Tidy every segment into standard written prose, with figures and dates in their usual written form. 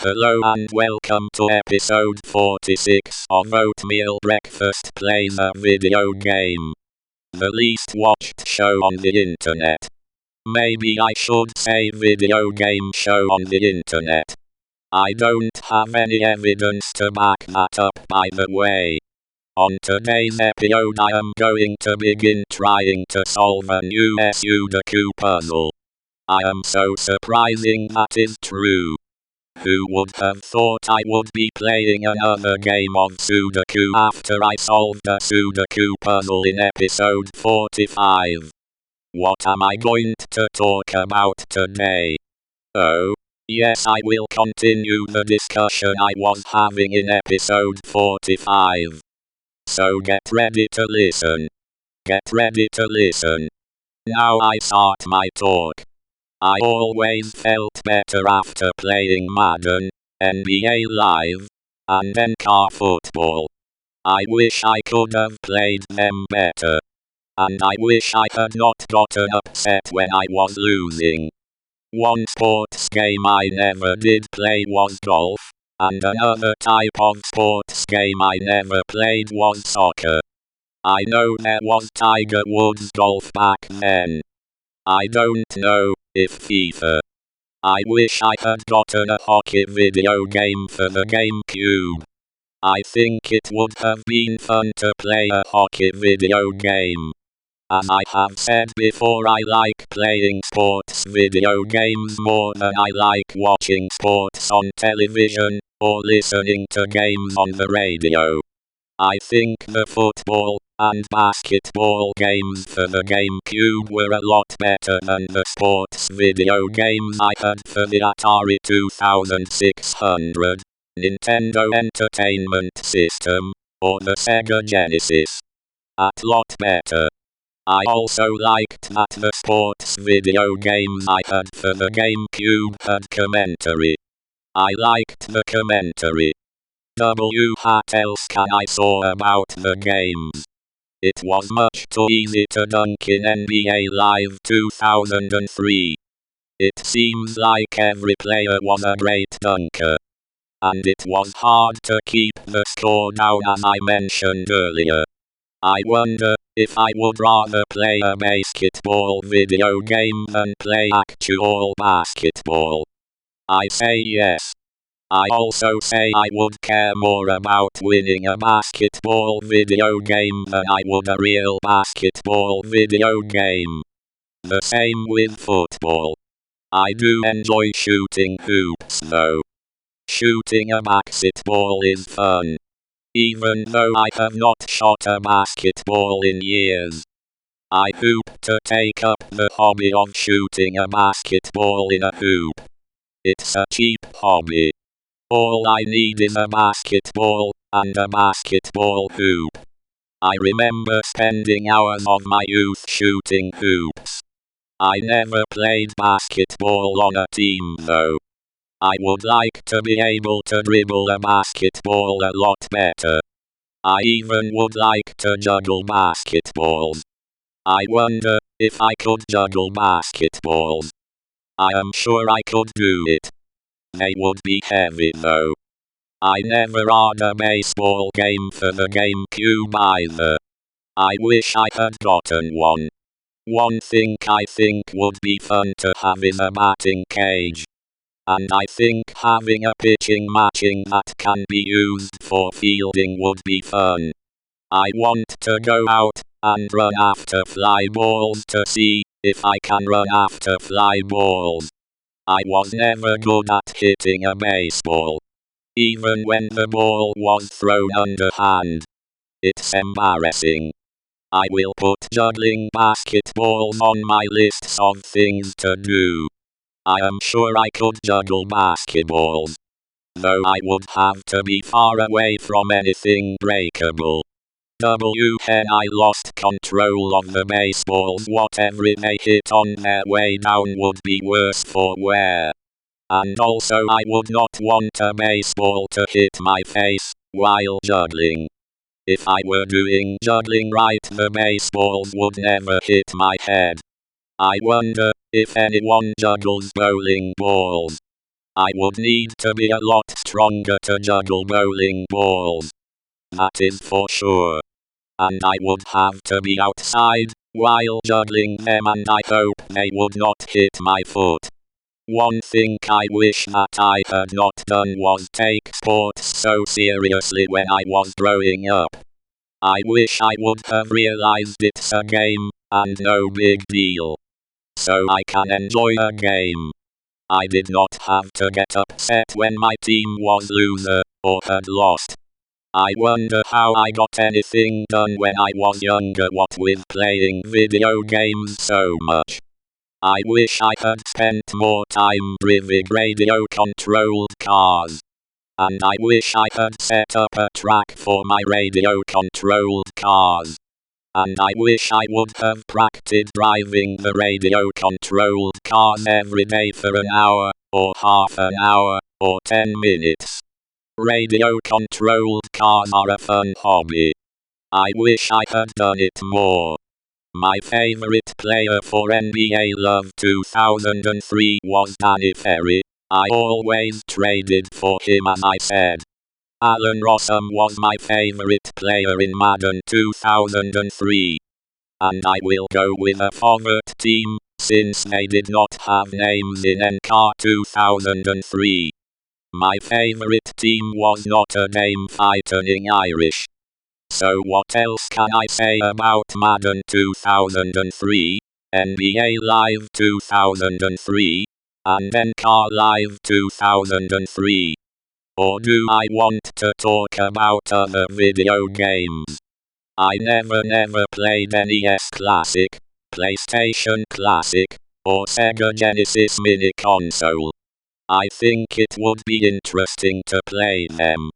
Hello and welcome to episode 46 of Oatmeal Breakfast Plays a Video Game. The least watched show on the internet. Maybe I should say video game show on the internet. I don't have any evidence to back that up, by the way. On today's episode I am going to begin trying to solve a new Sudoku puzzle. I am so surprising that is true. Who would have thought I would be playing another game of Sudoku after I solved a Sudoku puzzle in episode 45? What am I going to talk about today? Oh, yes, I will continue the discussion I was having in episode 45. So get ready to listen. Get ready to listen. Now I start my talk. I always felt better after playing Madden, NBA Live, and then car football. I wish I could have played them better. And I wish I had not gotten upset when I was losing. One sports game I never did play was golf, and another type of sports game I never played was soccer. I know there was Tiger Woods golf back then. I don't know if FIFA. I wish I had gotten a hockey video game for the GameCube. I think it would have been fun to play a hockey video game. As I have said before, I like playing sports video games more than I like watching sports on television or listening to games on the radio. I think the football and basketball games for the GameCube were a lot better than the sports video games I had for the Atari 2600, Nintendo Entertainment System, or the Sega Genesis. A lot better. I also liked that the sports video games I had for the GameCube had commentary. I liked the commentary. What else can I say about the games? It was much too easy to dunk in NBA Live 2003. It seems like every player was a great dunker. And it was hard to keep the score down, as I mentioned earlier. I wonder if I would rather play a basketball video game than play actual basketball. I say yes. I also say I would care more about winning a basketball video game than I would a real basketball video game. The same with football. I do enjoy shooting hoops though. Shooting a basketball is fun. Even though I have not shot a basketball in years. I hope to take up the hobby of shooting a basketball in a hoop. It's a cheap hobby. All I need is a basketball and a basketball hoop. I remember spending hours of my youth shooting hoops. I never played basketball on a team though. I would like to be able to dribble a basketball a lot better. I even would like to juggle basketballs. I wonder if I could juggle basketballs. I am sure I could do it. They would be heavy though. I never had a baseball game for the GameCube either. I wish I had gotten one. One thing I think would be fun to have is a batting cage. And I think having a pitching matching that can be used for fielding would be fun. I want to go out and run after fly balls to see if I can run after fly balls. I was never good at hitting a baseball. Even when the ball was thrown underhand. It's embarrassing. I will put juggling basketballs on my list of things to do. I am sure I could juggle basketballs. Though I would have to be far away from anything breakable. When I lost control of the baseballs, whatever they hit on their way down would be worse for wear. And also I would not want a baseball to hit my face while juggling. If I were doing juggling right, the baseballs would never hit my head. I wonder if anyone juggles bowling balls. I would need to be a lot stronger to juggle bowling balls. That is for sure. And I would have to be outside while juggling them, and I hope they would not hit my foot. One thing I wish that I had not done was take sports so seriously when I was growing up. I wish I would have realized it's a game, and no big deal. So I can enjoy a game. I did not have to get upset when my team was loser, or had lost. I wonder how I got anything done when I was younger, what with playing video games so much. I wish I had spent more time driving radio-controlled cars. And I wish I had set up a track for my radio-controlled cars. And I wish I would have practiced driving the radio-controlled cars every day for an hour, or half an hour, or 10 minutes. Radio-controlled cars are a fun hobby. I wish I had done it more. My favorite player for NBA Love 2003 was Danny Ferry. I always traded for him, as I said. Alan Rossum was my favorite player in Madden 2003. And I will go with a forward team, since they did not have names in NCAA 2003. My favorite team was Notre Dame Fighting Irish. So what else can I say about Madden 2003, NBA Live 2003, and NCAA Live 2003? Or do I want to talk about other video games? I never played NES Classic, PlayStation Classic, or Sega Genesis Mini Console. I think it would be interesting to play them.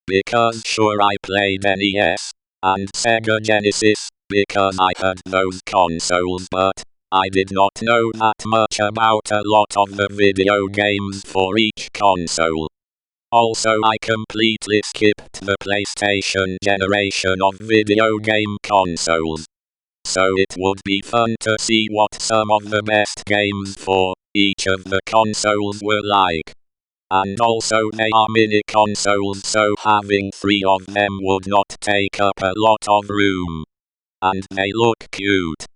Because sure, I played NES and Sega Genesis because I had those consoles, but I did not know that much about a lot of the video games for each console. Also, I completely skipped the PlayStation generation of video game consoles. So it would be fun to see what some of the best games for each of the consoles were like. And also, they are mini consoles, so having 3 of them would not take up a lot of room. And they look cute.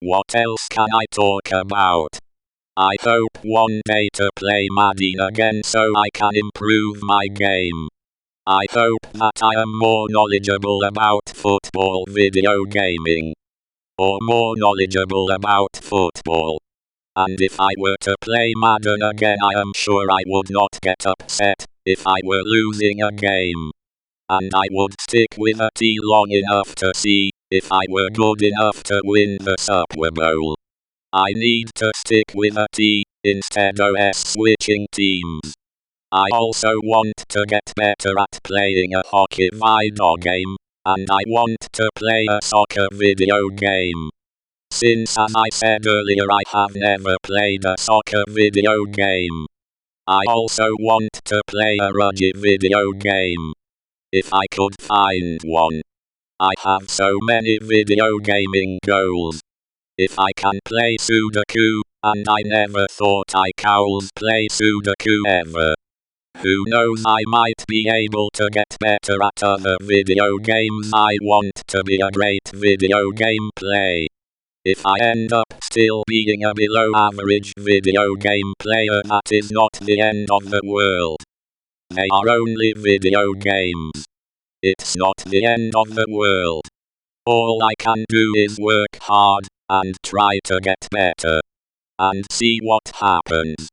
What else can I talk about? I hope one day to play Madden again so I can improve my game. I hope that I am more knowledgeable about football video gaming. Or more knowledgeable about football. And if I were to play Madden again, I am sure I would not get upset if I were losing a game. And I would stick with a T long enough to see if I were good enough to win the Super Bowl. I need to stick with a T instead of switching teams. I also want to get better at playing a hockey video game, and I want to play a soccer video game. Since, as I said earlier, I have never played a soccer video game. I also want to play a rugby video game. If I could find one. I have so many video gaming goals. If I can play Sudoku, and I never thought I could play Sudoku ever. Who knows, I might be able to get better at other video games. I want to be a great video game player. If I end up still being a below average video game player, that is not the end of the world. They are only video games. It's not the end of the world. All I can do is work hard and try to get better. And see what happens.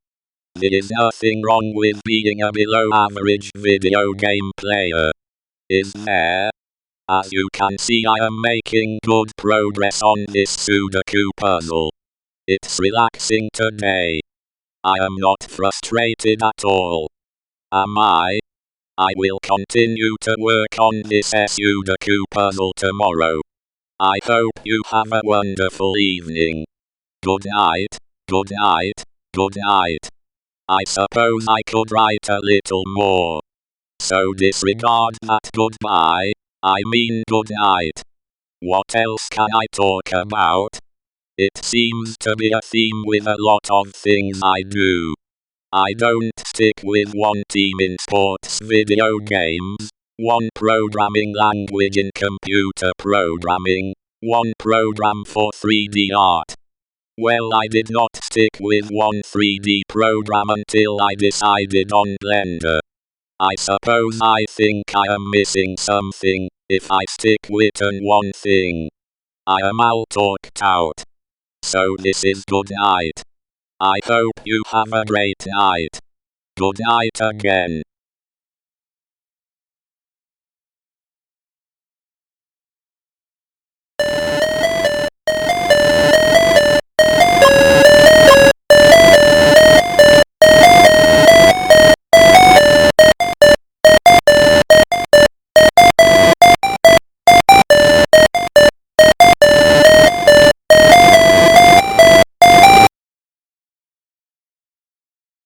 There is nothing wrong with being a below average video game player. Is there? As you can see, I am making good progress on this Sudoku puzzle. It's relaxing today. I am not frustrated at all. Am I? I will continue to work on this Sudoku puzzle tomorrow. I hope you have a wonderful evening. Good night, good night, good night. I suppose I could write a little more. So disregard that goodbye. I mean good night. What else can I talk about? It seems to be a theme with a lot of things I do. I don't stick with one team in sports video games, one programming language in computer programming, one program for 3D art. Well, I did not stick with one 3D program until I decided on Blender. I suppose I think I am missing something if I stick with one thing. I am all talked out. So this is good night. I hope you have a great night. Good night again.